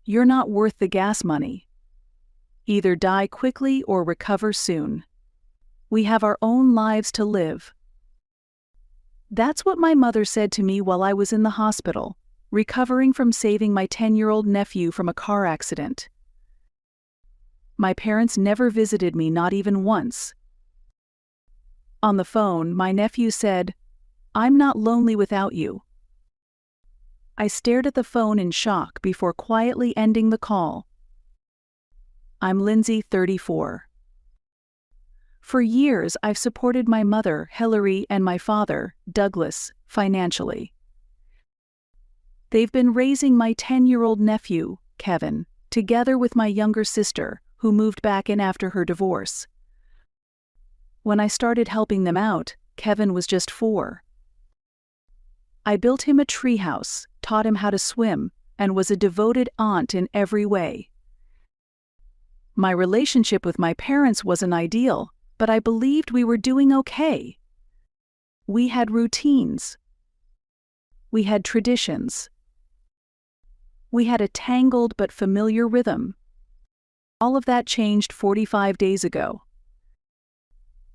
"You're not worth the gas money. Either die quickly or recover soon. We have our own lives to live." That's what my mother said to me while I was in the hospital, recovering from saving my 10-year-old nephew from a car accident. My parents never visited me, not even once. On the phone, my nephew said, "I'm not lonely without you." I stared at the phone in shock before quietly ending the call. I'm Lindsay, 34. For years, I've supported my mother, Hillary, and my father, Douglas, financially. They've been raising my 10-year-old nephew, Kevin, together with my younger sister, who moved back in after her divorce. When I started helping them out, Kevin was just 4. I built him a treehouse, taught him how to swim, and was a devoted aunt in every way. My relationship with my parents wasn't ideal, but I believed we were doing okay. We had routines. We had traditions. We had a tangled but familiar rhythm. All of that changed 45 days ago.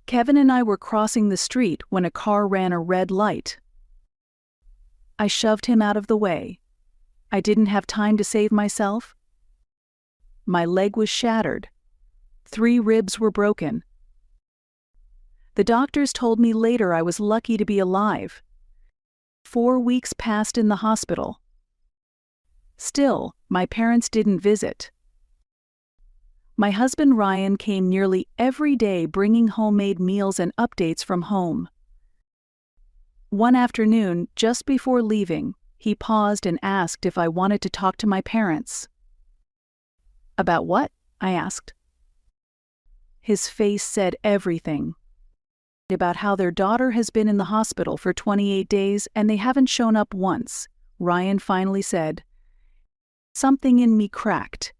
Kevin and I were crossing the street when a car ran a red light. I shoved him out of the way. I didn't have time to save myself. My leg was shattered. 3 ribs were broken. The doctors told me later I was lucky to be alive. 4 weeks passed in the hospital. Still, my parents didn't visit. My husband Ryan came nearly every day bringing homemade meals and updates from home. One afternoon, just before leaving, he paused and asked if I wanted to talk to my parents. "About what?" I asked. His face said everything. About how their daughter has been in the hospital for 28 days and they haven't shown up once. Ryan finally said. Something in me cracked.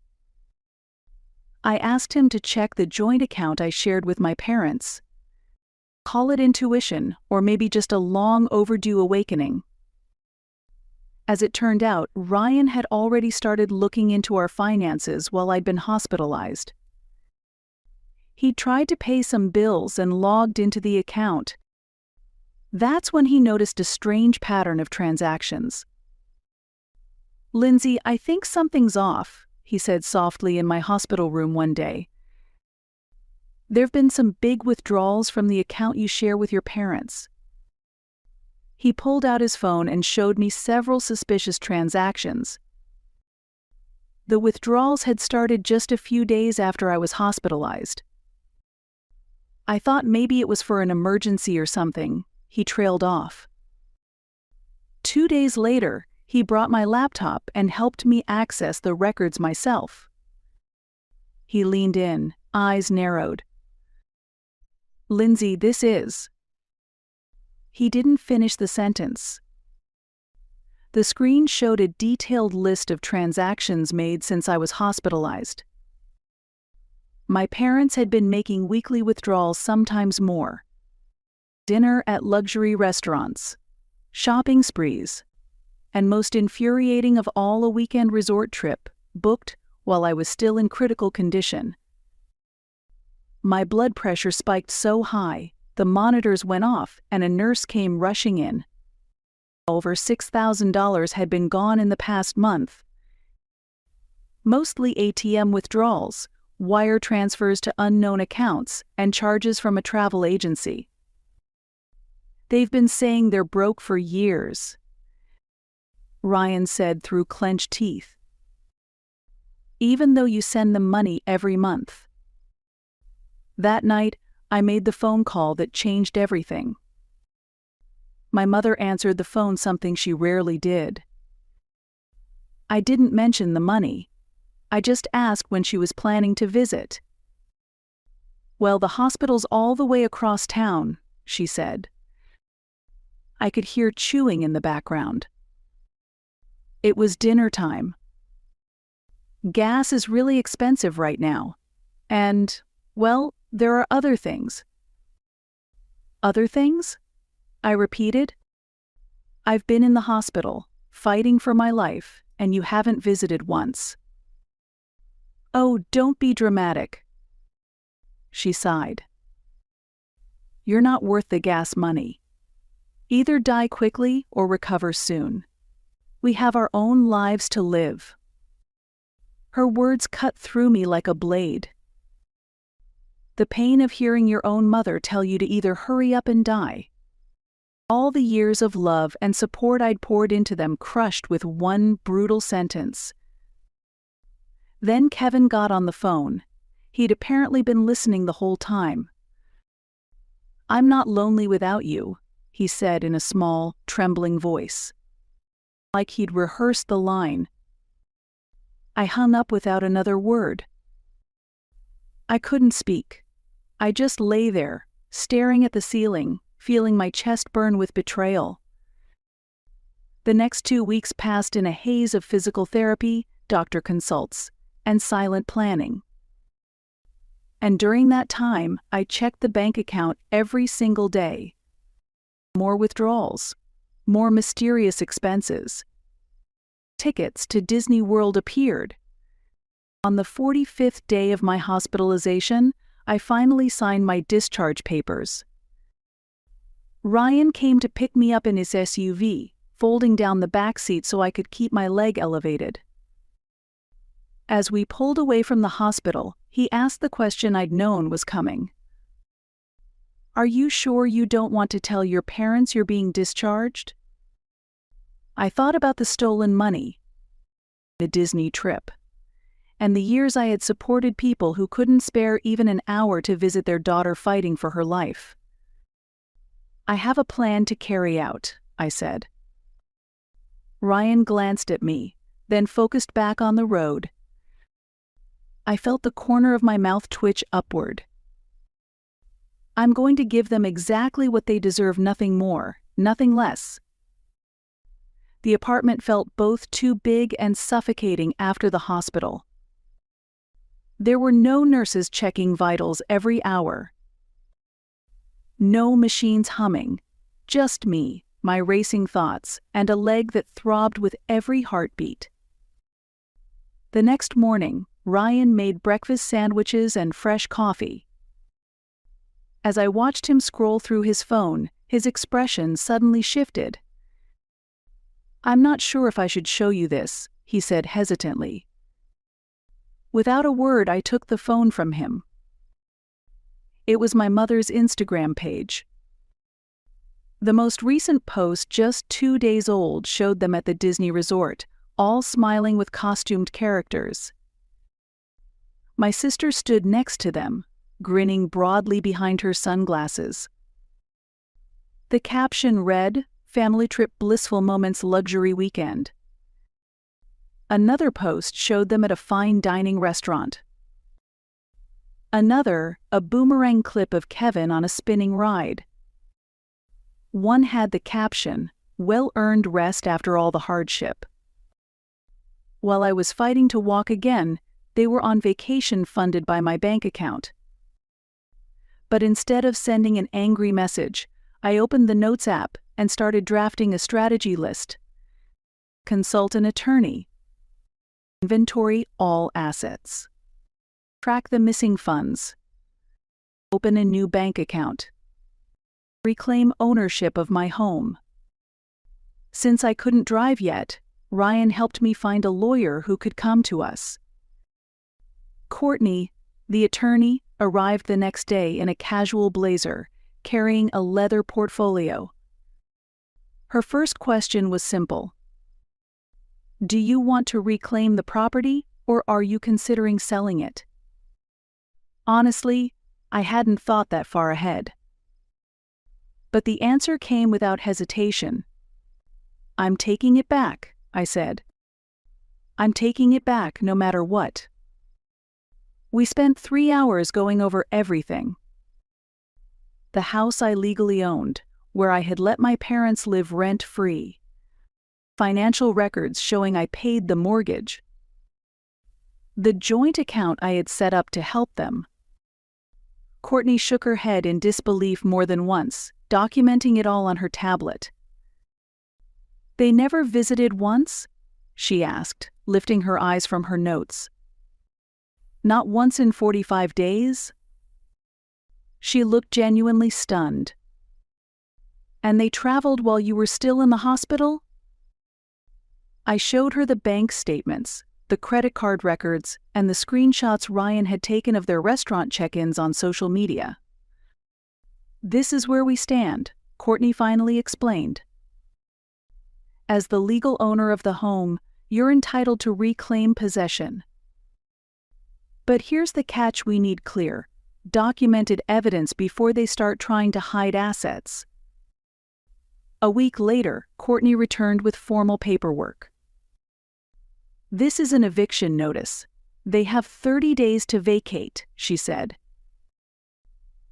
I asked him to check the joint account I shared with my parents. Call it intuition, or maybe just a long overdue awakening. As it turned out, Ryan had already started looking into our finances while I'd been hospitalized. He tried to pay some bills and logged into the account. That's when he noticed a strange pattern of transactions. "Lindsay, I think something's off," he said softly in my hospital room one day. "There've been some big withdrawals from the account you share with your parents." He pulled out his phone and showed me several suspicious transactions. The withdrawals had started just a few days after I was hospitalized. I thought maybe it was for an emergency or something. He trailed off. 2 days later, he brought my laptop and helped me access the records myself. He leaned in, eyes narrowed. "Lindsay, this is..." He didn't finish the sentence. The screen showed a detailed list of transactions made since I was hospitalized. My parents had been making weekly withdrawals, sometimes more. Dinner at luxury restaurants, shopping sprees, and most infuriating of all, a weekend resort trip, booked while I was still in critical condition. My blood pressure spiked so high, the monitors went off and a nurse came rushing in. Over $6,000 had been gone in the past month. Mostly ATM withdrawals, wire transfers to unknown accounts, and charges from a travel agency. "They've been saying they're broke for years," Ryan said through clenched teeth. "Even though you send them money every month." That night, I made the phone call that changed everything. My mother answered the phone, something she rarely did. I didn't mention the money. I just asked when she was planning to visit. "Well, the hospital's all the way across town," she said. I could hear chewing in the background. It was dinner time. Gas is really expensive right now. And, well, there are other things. "Other things?" I repeated. "I've been in the hospital, fighting for my life, and you haven't visited once." "Oh, don't be dramatic," she sighed. "You're not worth the gas money. Either die quickly or recover soon. We have our own lives to live." Her words cut through me like a blade. The pain of hearing your own mother tell you to either hurry up and die. All the years of love and support I'd poured into them crushed with one brutal sentence. Then Kevin got on the phone. He'd apparently been listening the whole time. "I'm not lonely without you," he said in a small, trembling voice. Like he'd rehearsed the line. I hung up without another word. I couldn't speak. I just lay there, staring at the ceiling, feeling my chest burn with betrayal. The next 2 weeks passed in a haze of physical therapy, doctor consults, and silent planning. And during that time, I checked the bank account every single day. More withdrawals, more mysterious expenses. Tickets to Disney World appeared. On the 45th day of my hospitalization, I finally signed my discharge papers. Ryan came to pick me up in his SUV, folding down the back seat so I could keep my leg elevated. As we pulled away from the hospital, he asked the question I'd known was coming. "Are you sure you don't want to tell your parents you're being discharged?" I thought about the stolen money, the Disney trip, and the years I had supported people who couldn't spare even an hour to visit their daughter fighting for her life. "I have a plan to carry out," I said. Ryan glanced at me, then focused back on the road. I felt the corner of my mouth twitch upward. "I'm going to give them exactly what they deserve, nothing more, nothing less." The apartment felt both too big and suffocating after the hospital. There were no nurses checking vitals every hour. No machines humming, just me, my racing thoughts, and a leg that throbbed with every heartbeat. The next morning, Ryan made breakfast sandwiches and fresh coffee. As I watched him scroll through his phone, his expression suddenly shifted. "I'm not sure if I should show you this," he said hesitantly. Without a word, I took the phone from him. It was my mother's Instagram page. The most recent post, just 2 days old, showed them at the Disney resort, all smiling with costumed characters. My sister stood next to them, grinning broadly behind her sunglasses. The caption read, "Family trip blissful moments luxury weekend." Another post showed them at a fine dining restaurant. Another, a boomerang clip of Kevin on a spinning ride. One had the caption, "Well-earned rest after all the hardship." While I was fighting to walk again, they were on vacation funded by my bank account. But instead of sending an angry message, I opened the Notes app and started drafting a strategy list. Consult an attorney. Inventory all assets. Track the missing funds. Open a new bank account. Reclaim ownership of my home. Since I couldn't drive yet, Ryan helped me find a lawyer who could come to us. Courtney, the attorney, arrived the next day in a casual blazer, carrying a leather portfolio. Her first question was simple. "Do you want to reclaim the property, or are you considering selling it?" Honestly, I hadn't thought that far ahead. But the answer came without hesitation. "I'm taking it back," I said. "I'm taking it back no matter what." We spent 3 hours going over everything. The house I legally owned, where I had let my parents live rent-free. Financial records showing I paid the mortgage. The joint account I had set up to help them. Courtney shook her head in disbelief more than once, documenting it all on her tablet. "They never visited once?" she asked, lifting her eyes from her notes. Not once in 45 days? She looked genuinely stunned. And they traveled while you were still in the hospital? I showed her the bank statements, the credit card records, and the screenshots Ryan had taken of their restaurant check-ins on social media. This is where we stand, Courtney finally explained. As the legal owner of the home, you're entitled to reclaim possession. But here's the catch we need clear: documented evidence before they start trying to hide assets. A week later, Courtney returned with formal paperwork. This is an eviction notice. They have 30 days to vacate, she said.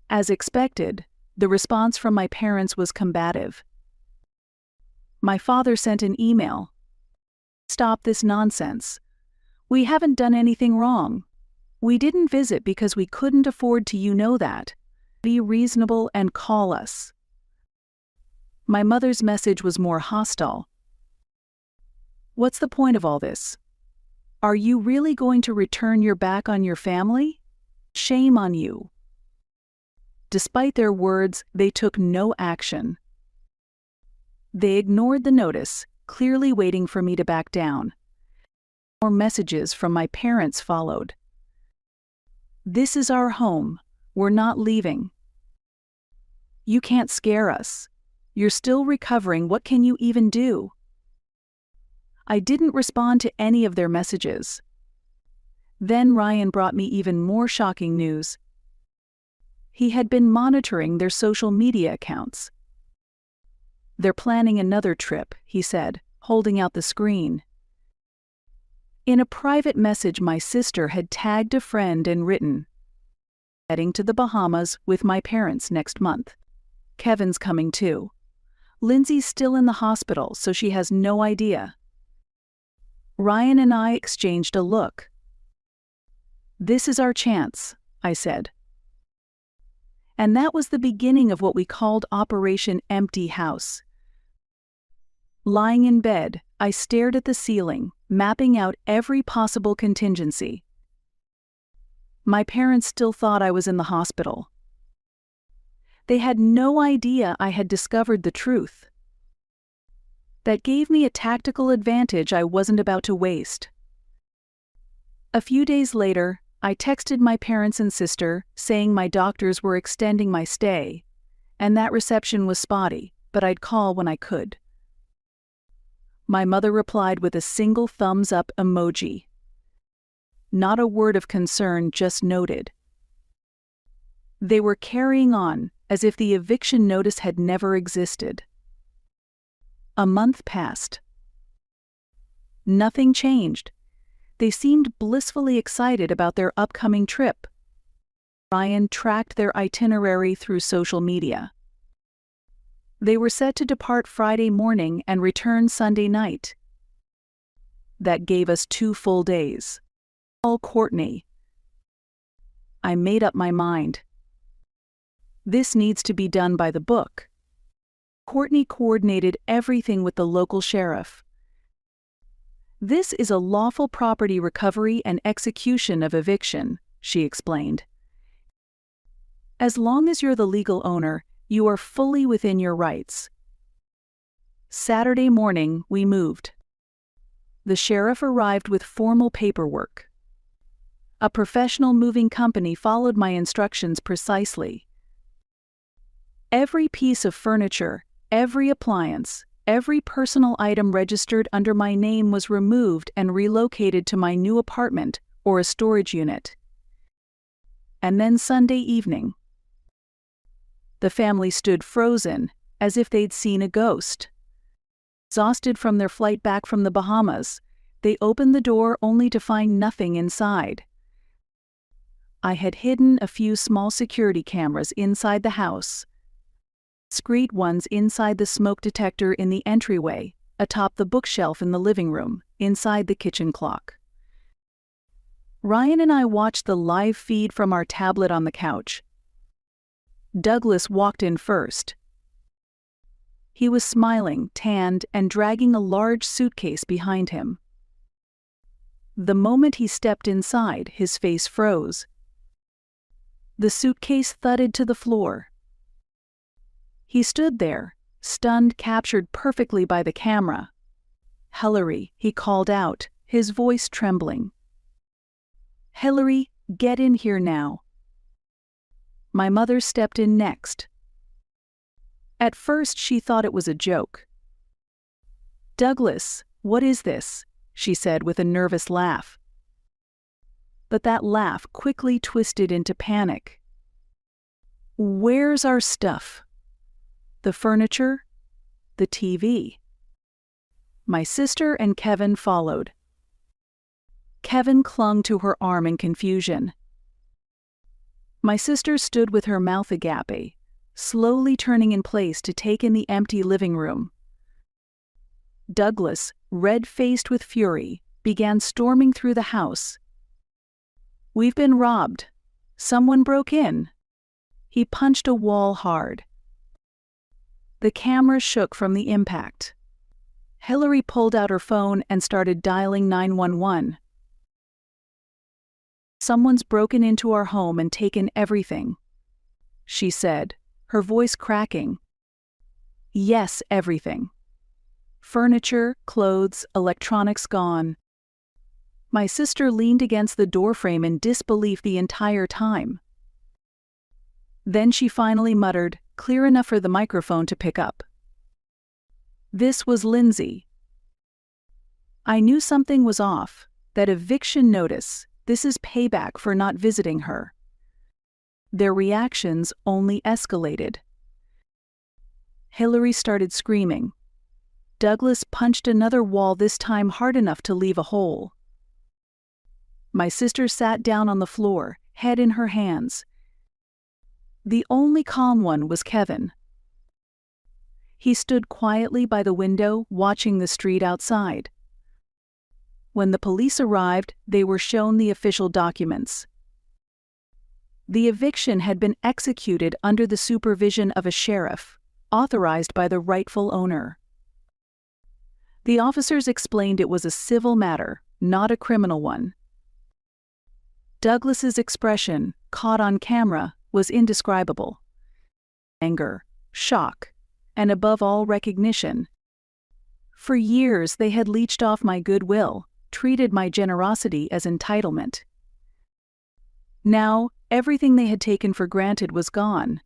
As expected, the response from my parents was combative. My father sent an email. Stop this nonsense. We haven't done anything wrong. We didn't visit because we couldn't afford to, you know that. Be reasonable and call us. My mother's message was more hostile. What's the point of all this? Are you really going to return your back on your family? Shame on you. Despite their words, they took no action. They ignored the notice, clearly waiting for me to back down. More messages from my parents followed. This is our home. We're not leaving. You can't scare us. You're still recovering. What can you even do? I didn't respond to any of their messages. Then Ryan brought me even more shocking news. He had been monitoring their social media accounts. They're planning another trip, he said, holding out the screen. In a private message, my sister had tagged a friend and written, "Heading to the Bahamas with my parents next month. Kevin's coming too. Lindsay's still in the hospital, so she has no idea." Ryan and I exchanged a look. This is our chance, I said. And that was the beginning of what we called Operation Empty House. Lying in bed, I stared at the ceiling, mapping out every possible contingency. My parents still thought I was in the hospital. They had no idea I had discovered the truth. That gave me a tactical advantage I wasn't about to waste. A few days later, I texted my parents and sister saying my doctors were extending my stay, and that reception was spotty, but I'd call when I could. My mother replied with a single thumbs-up emoji. Not a word of concern, just noted. They were carrying on, as if the eviction notice had never existed. A month passed. Nothing changed. They seemed blissfully excited about their upcoming trip. Ryan tracked their itinerary through social media. They were set to depart Friday morning and return Sunday night. That gave us 2 full days. Call Courtney. I made up my mind. This needs to be done by the book. Courtney coordinated everything with the local sheriff. This is a lawful property recovery and execution of eviction, she explained. As long as you're the legal owner, you are fully within your rights. Saturday morning, we moved. The sheriff arrived with formal paperwork. A professional moving company followed my instructions precisely. Every piece of furniture, every appliance, every personal item registered under my name was removed and relocated to my new apartment or a storage unit. And then Sunday evening, the family stood frozen, as if they'd seen a ghost. Exhausted from their flight back from the Bahamas, they opened the door only to find nothing inside. I had hidden a few small security cameras inside the house. Discreet ones inside the smoke detector in the entryway, atop the bookshelf in the living room, inside the kitchen clock. Ryan and I watched the live feed from our tablet on the couch. Douglas walked in first. He was smiling, tanned, and dragging a large suitcase behind him. The moment he stepped inside, his face froze. The suitcase thudded to the floor. He stood there, stunned, captured perfectly by the camera. "Hillary," he called out, his voice trembling. "Hillary, get in here now." My mother stepped in next. At first she thought it was a joke. "Douglas, what is this?" she said with a nervous laugh. But that laugh quickly twisted into panic. "Where's our stuff? The furniture? The TV?" My sister and Kevin followed. Kevin clung to her arm in confusion. My sister stood with her mouth agape, slowly turning in place to take in the empty living room. Douglas, red-faced with fury, began storming through the house. "We've been robbed. Someone broke in." He punched a wall hard. The camera shook from the impact. Hillary pulled out her phone and started dialing 911. "Someone's broken into our home and taken everything," she said, her voice cracking. "Yes, everything. Furniture, clothes, electronics gone." My sister leaned against the doorframe in disbelief the entire time. Then she finally muttered, clear enough for the microphone to pick up. This was Lindsay. I knew something was off, that eviction notice, this is payback for not visiting her. Their reactions only escalated. Hillary started screaming. Douglas punched another wall, this time hard enough to leave a hole. My sister sat down on the floor, head in her hands. The only calm one was Kevin. He stood quietly by the window, watching the street outside. When the police arrived, they were shown the official documents. The eviction had been executed under the supervision of a sheriff, authorized by the rightful owner. The officers explained it was a civil matter, not a criminal one. Douglas's expression, caught on camera, was indescribable. Anger, shock, and above all recognition. For years they had leeched off my goodwill, treated my generosity as entitlement. Now, everything they had taken for granted was gone.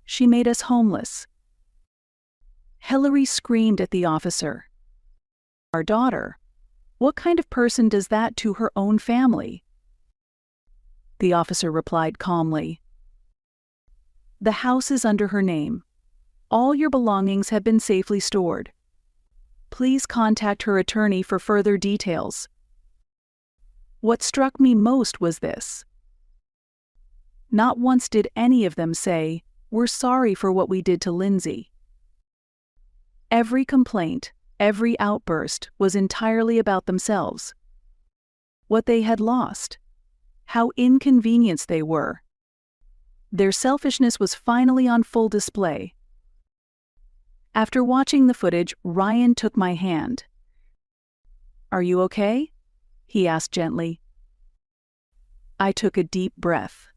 She made us homeless. Hillary screamed at the officer. "Our daughter. What kind of person does that to her own family?" The officer replied calmly. "The house is under her name. All your belongings have been safely stored. Please contact her attorney for further details." What struck me most was this. Not once did any of them say, "We're sorry for what we did to Lindsay." Every complaint, every outburst was entirely about themselves. What they had lost. How inconvenienced they were. Their selfishness was finally on full display. After watching the footage, Ryan took my hand. "Are you okay?" he asked gently. I took a deep breath.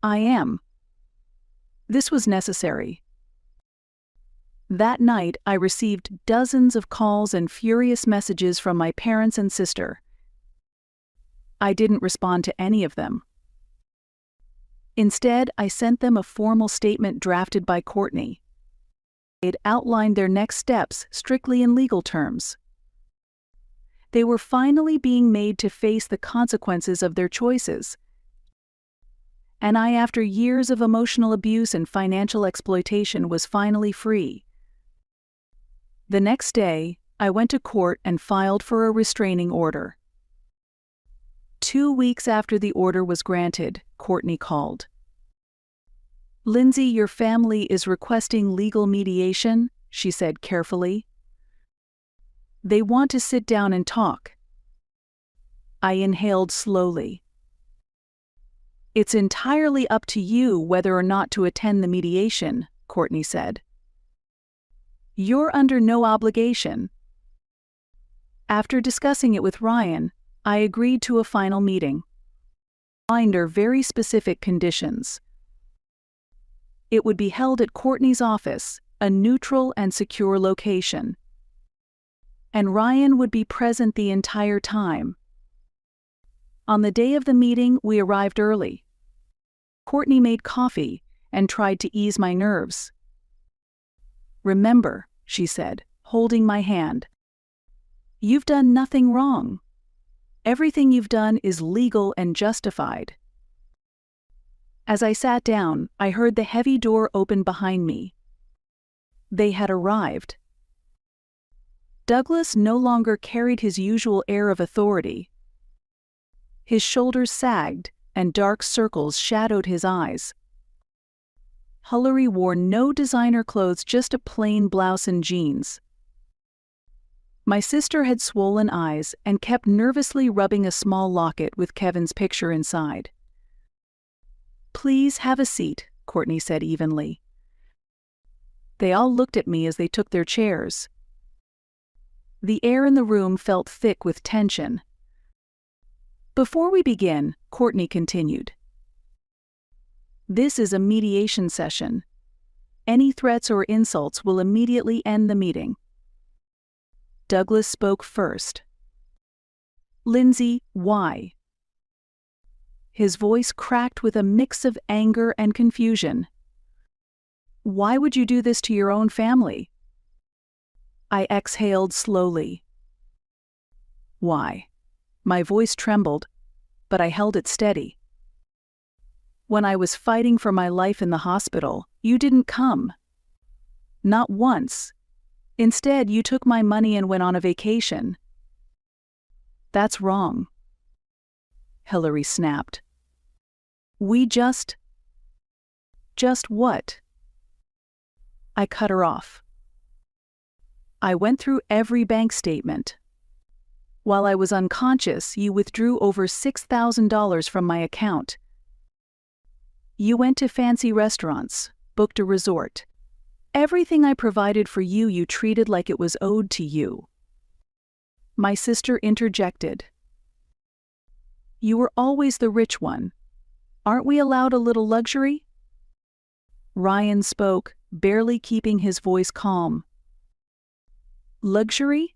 "I am." This was necessary. That night, I received dozens of calls and furious messages from my parents and sister. I didn't respond to any of them. Instead, I sent them a formal statement drafted by Courtney. It outlined their next steps strictly in legal terms. They were finally being made to face the consequences of their choices. And I, after years of emotional abuse and financial exploitation, was finally free. The next day, I went to court and filed for a restraining order. 2 weeks after the order was granted, Courtney called. "Lindsay, your family is requesting legal mediation," she said carefully. "They want to sit down and talk." I inhaled slowly. "It's entirely up to you whether or not to attend the mediation," Courtney said. "You're under no obligation." After discussing it with Ryan, I agreed to a final meeting. Under very specific conditions. It would be held at Courtney's office, a neutral and secure location. And Ryan would be present the entire time. On the day of the meeting, we arrived early. Courtney made coffee and tried to ease my nerves. "Remember," she said, holding my hand, "you've done nothing wrong. Everything you've done is legal and justified." As I sat down, I heard the heavy door open behind me. They had arrived. Douglas no longer carried his usual air of authority. His shoulders sagged, and dark circles shadowed his eyes. Hillary wore no designer clothes, just a plain blouse and jeans. My sister had swollen eyes and kept nervously rubbing a small locket with Kevin's picture inside. "Please have a seat," Courtney said evenly. They all looked at me as they took their chairs. The air in the room felt thick with tension. "Before we begin," Courtney continued, "this is a mediation session. Any threats or insults will immediately end the meeting." Douglas spoke first. "Lindsay, why?" His voice cracked with a mix of anger and confusion. "Why would you do this to your own family?" I exhaled slowly. "Why?" My voice trembled, but I held it steady. "When I was fighting for my life in the hospital, you didn't come. Not once. Instead, you took my money and went on a vacation." "That's wrong," Hillary snapped. "We just what?" I cut her off. "I went through every bank statement. While I was unconscious, you withdrew over $6,000 from my account. You went to fancy restaurants, booked a resort. Everything I provided for you, you treated like it was owed to you." My sister interjected. "You were always the rich one. Aren't we allowed a little luxury?" Ryan spoke, barely keeping his voice calm. "Luxury?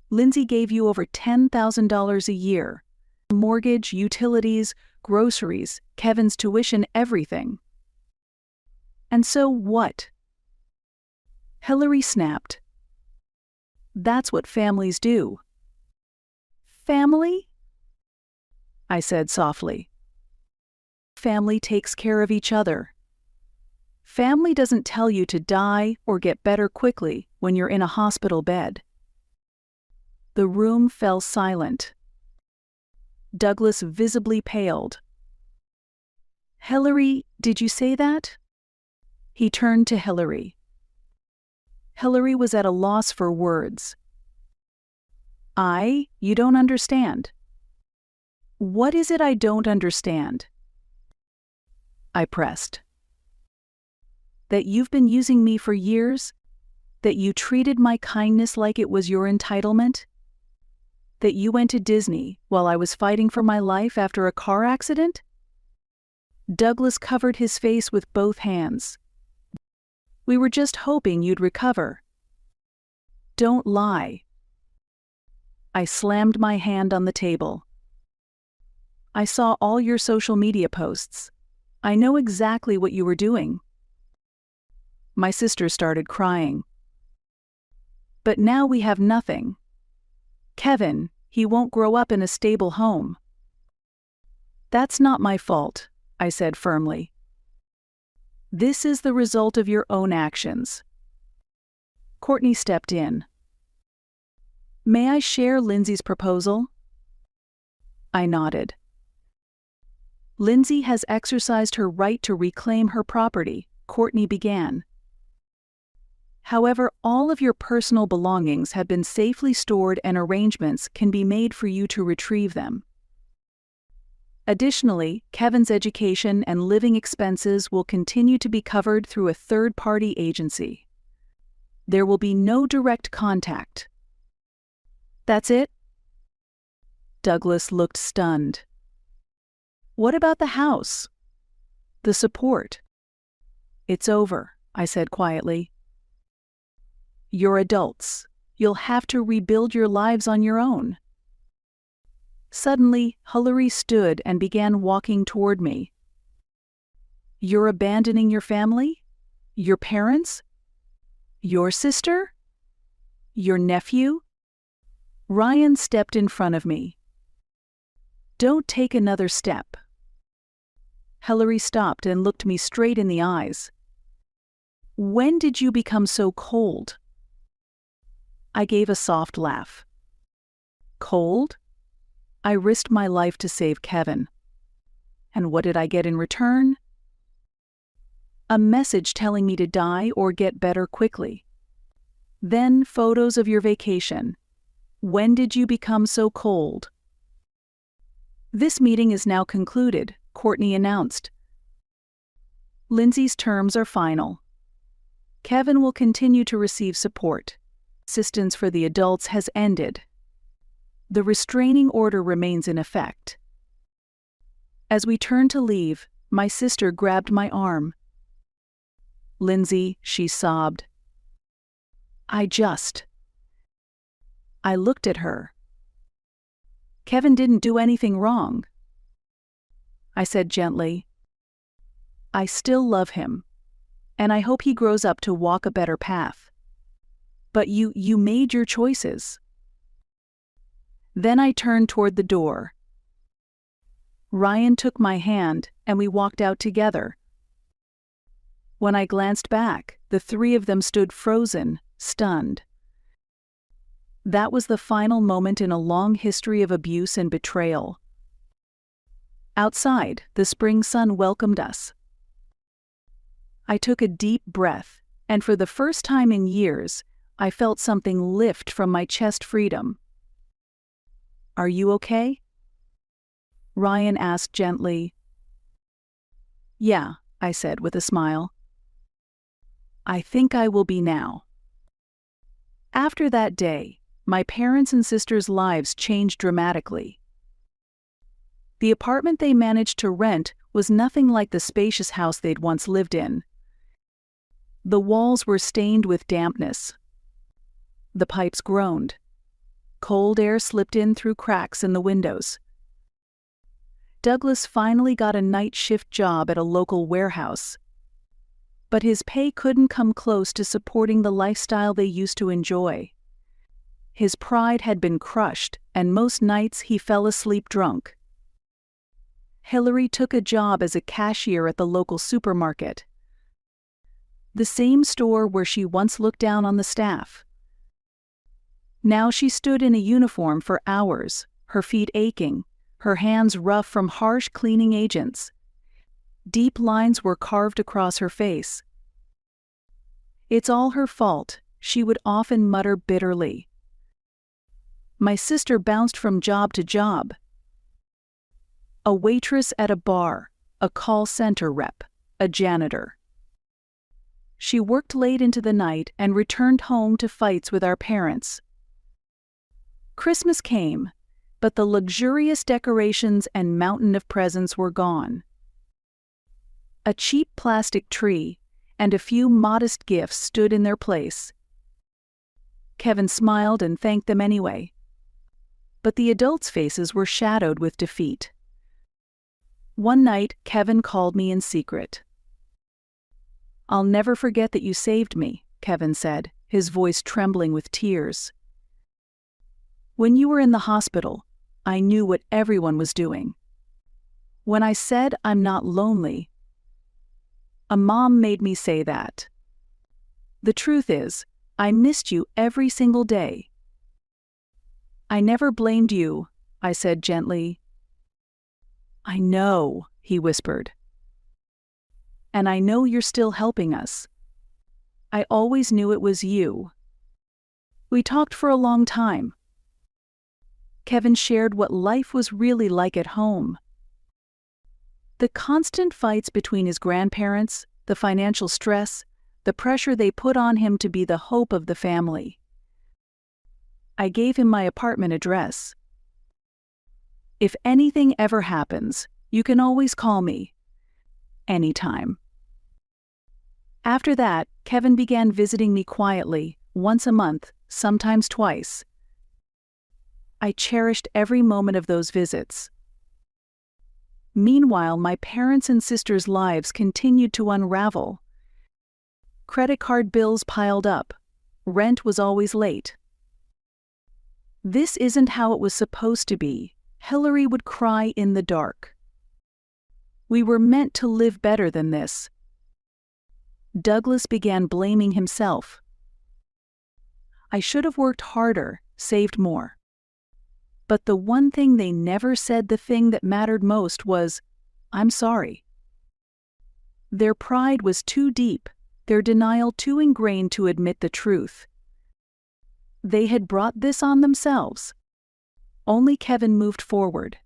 Lindsay gave you over $10,000 a year. Mortgage, utilities, groceries, Kevin's tuition, everything." "And so what?" Hillary snapped. "That's what families do." "Family?" I said softly. "Family takes care of each other. Family doesn't tell you to die or get better quickly when you're in a hospital bed." The room fell silent. Douglas visibly paled. "Hillary, did you say that?" He turned to Hillary. Hillary was at a loss for words. You don't understand." "What is it I don't understand?" I pressed. "That you've been using me for years? That you treated my kindness like it was your entitlement? That you went to Disney while I was fighting for my life after a car accident?" Douglas covered his face with both hands. "We were just hoping you'd recover. Don't lie." I slammed my hand on the table. "I saw all your social media posts. I know exactly what you were doing." My sister started crying. "But now we have nothing. Kevin, he won't grow up in a stable home." "That's not my fault," I said firmly. "This is the result of your own actions." Courtney stepped in. "May I share Lindsay's proposal?" I nodded. "Lindsay has exercised her right to reclaim her property," Courtney began. "However, all of your personal belongings have been safely stored and arrangements can be made for you to retrieve them. Additionally, Kevin's education and living expenses will continue to be covered through a third-party agency. There will be no direct contact. That's it? Douglas looked stunned. What about the house? The support? It's over, I said quietly. You're adults. You'll have to rebuild your lives on your own. Suddenly, Hilary stood and began walking toward me. You're abandoning your family? Your parents? Your sister? Your nephew? Ryan stepped in front of me. Don't take another step. Hilary stopped and looked me straight in the eyes. When did you become so cold? I gave a soft laugh. Cold? I risked my life to save Kevin. And what did I get in return? A message telling me to die or get better quickly. Then photos of your vacation. When did you become so cold? This meeting is now concluded, Courtney announced. Lindsay's terms are final. Kevin will continue to receive support. Assistance for the adults has ended. The restraining order remains in effect. As we turned to leave, my sister grabbed my arm. Lindsay, she sobbed. I looked at her. Kevin didn't do anything wrong. I said gently, I still love him, and I hope he grows up to walk a better path. But you made your choices. Then I turned toward the door. Ryan took my hand, and we walked out together. When I glanced back, the three of them stood frozen, stunned. That was the final moment in a long history of abuse and betrayal. Outside, the spring sun welcomed us. I took a deep breath, and for the first time in years, I felt something lift from my chest. Freedom. Are you okay? Ryan asked gently. Yeah, I said with a smile. I think I will be now. After that day, my parents' and sisters' lives changed dramatically. The apartment they managed to rent was nothing like the spacious house they'd once lived in. The walls were stained with dampness. The pipes groaned. Cold air slipped in through cracks in the windows. Douglas finally got a night shift job at a local warehouse. But his pay couldn't come close to supporting the lifestyle they used to enjoy. His pride had been crushed, and most nights he fell asleep drunk. Hilary took a job as a cashier at the local supermarket. The same store where she once looked down on the staff. Now she stood in a uniform for hours, her feet aching, her hands rough from harsh cleaning agents. Deep lines were carved across her face. It's all her fault, she would often mutter bitterly. My sister bounced from job to job. A waitress at a bar, a call center rep, a janitor. She worked late into the night and returned home to fights with our parents. Christmas came, but the luxurious decorations and mountain of presents were gone. A cheap plastic tree and a few modest gifts stood in their place. Kevin smiled and thanked them anyway. But the adults' faces were shadowed with defeat. One night, Kevin called me in secret. I'll never forget that you saved me, Kevin said, his voice trembling with tears. When you were in the hospital, I knew what everyone was doing. When I said I'm not lonely, a mom made me say that. The truth is, I missed you every single day. I never blamed you, I said gently. I know, he whispered. And I know you're still helping us. I always knew it was you. We talked for a long time. Kevin shared what life was really like at home. The constant fights between his grandparents, the financial stress, the pressure they put on him to be the hope of the family. I gave him my apartment address. If anything ever happens, you can always call me. Anytime. After that, Kevin began visiting me quietly, once a month, sometimes twice. I cherished every moment of those visits. Meanwhile, my parents' and sisters' lives continued to unravel. Credit card bills piled up. Rent was always late. "This isn't how it was supposed to be," Hillary would cry in the dark. "We were meant to live better than this." Douglas began blaming himself. "I should have worked harder, saved more." But the one thing they never said, the thing that mattered most, was, "I'm sorry." Their pride was too deep, their denial too ingrained to admit the truth. They had brought this on themselves. Only Kevin moved forward.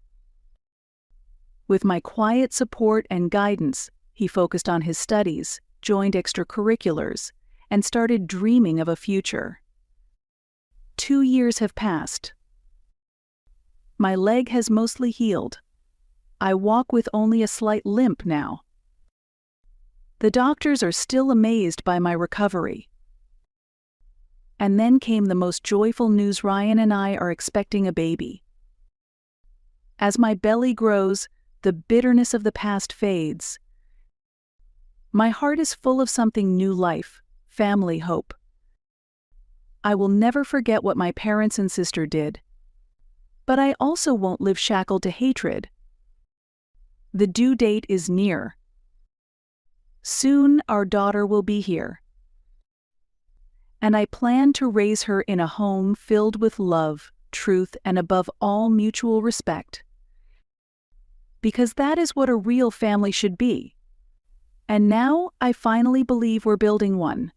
With my quiet support and guidance, he focused on his studies, joined extracurriculars, and started dreaming of a future. 2 years have passed. My leg has mostly healed. I walk with only a slight limp now. The doctors are still amazed by my recovery. And then came the most joyful news: Ryan and I are expecting a baby. As my belly grows, the bitterness of the past fades. My heart is full of something new: life, family, hope. I will never forget what my parents and sister did. But I also won't live shackled to hatred. The due date is near. Soon our daughter will be here. And I plan to raise her in a home filled with love, truth, and above all, mutual respect. Because that is what a real family should be. And now I finally believe we're building one.